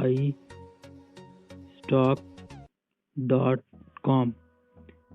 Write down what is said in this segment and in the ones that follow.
iStock.com۔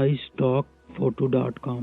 iStockPhoto.com۔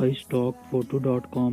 iStockPhoto.com